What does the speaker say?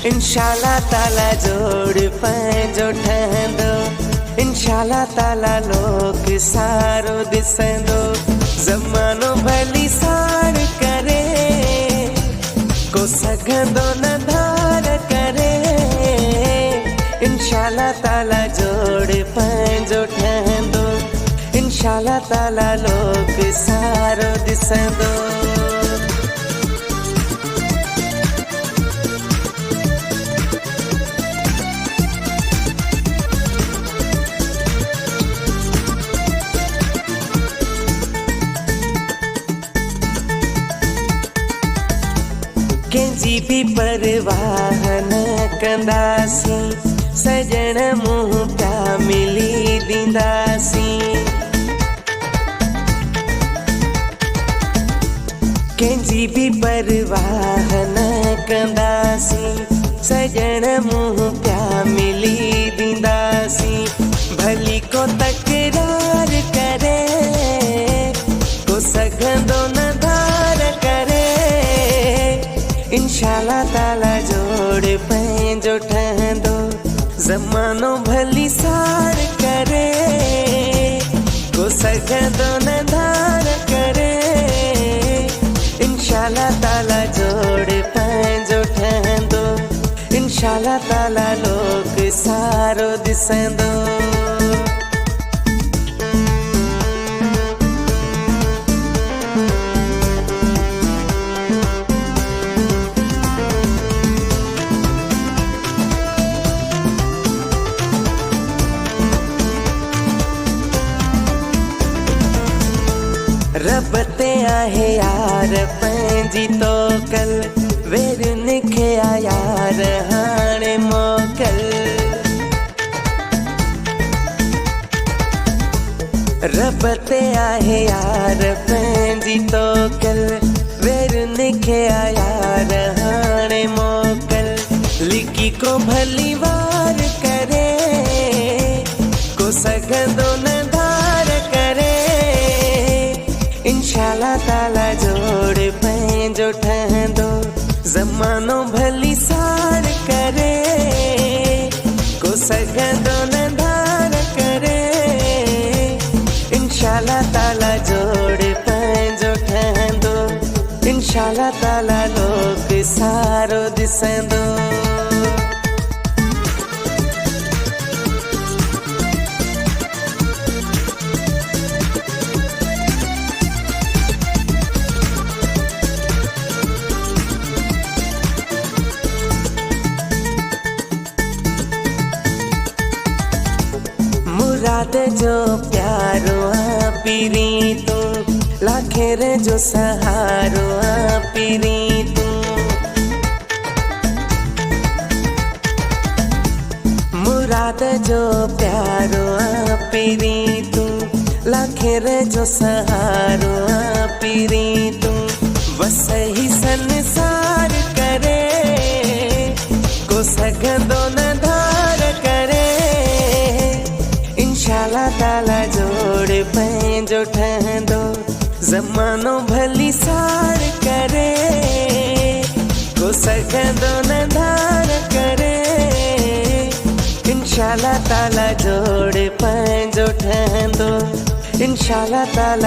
इंशाल्लाह ताला जोड़ पंहिंजो ठहंदो। इंशाल्लाह ताला लोक सारो दिसंदो। ज़मानो भली साड़ करे को सघंदो न धार करे। इंशाल्लाह ताला जोड़ पंहिंजो ठहंदो। इंशाल्लाह ताला लोक सारो दिसंदो। कंहिंजी भी परवाह न कंदासीं। सजण मुंहुं पिया मिली ॾींदासीं। कंहिंजी भी परवाह न कंदासीं। सजण मुंहुं पिया मिली ॾींदासीं। भली को तकरार करे को सघंदो न धार करे। इंशाल्लाह ताला जोड़ पंहिंजो ठहंदो। ज़मानो भली साड़ करे को सघंदो न धार करे। इंशाल्लाह ताला जोड़ पंहिंजो ठहंदो। इंशाल्लाह ताला लोक सारो दिसंदो। रब ते आहे यार पंहिंजी तोकल। वेरनि खे आ यार हाणे मोकल। रब ते आहे यार पंहिंजी तोकल। वेरनि खे आ यार हाणे मोकल। लिकी को भली वार करे को सघंदो न धार करे। इंशाल्लाह ताला जोड़ पंहिंजो ठहंदो। ज़मानो भली साड़ करे को सघंदो न धार करे। इंशाल्लाह ताला जोड़ पंहिंजो ठहंदो। इंशाल्लाह ताला लोक सारो दिसंदो। मुराद जो प्यारो आ पीरी तू। लाखेर जो सहारो आ पीरी तू। मुराद जो प्यारो आ पीरी तू। लाखेर जो सहारो आ पीरी तू। वसही संसार करे को सघंदो न धार करे। इंशाल्लाह ताला जोड़ पंहिंजो ठहंदो। ज़मानो भली साड़ करे को सघंदो न धार करे। इंशाल्लाह ताला जोड़ पंहिंजो ठहंदो। इंशाल्लाह ताला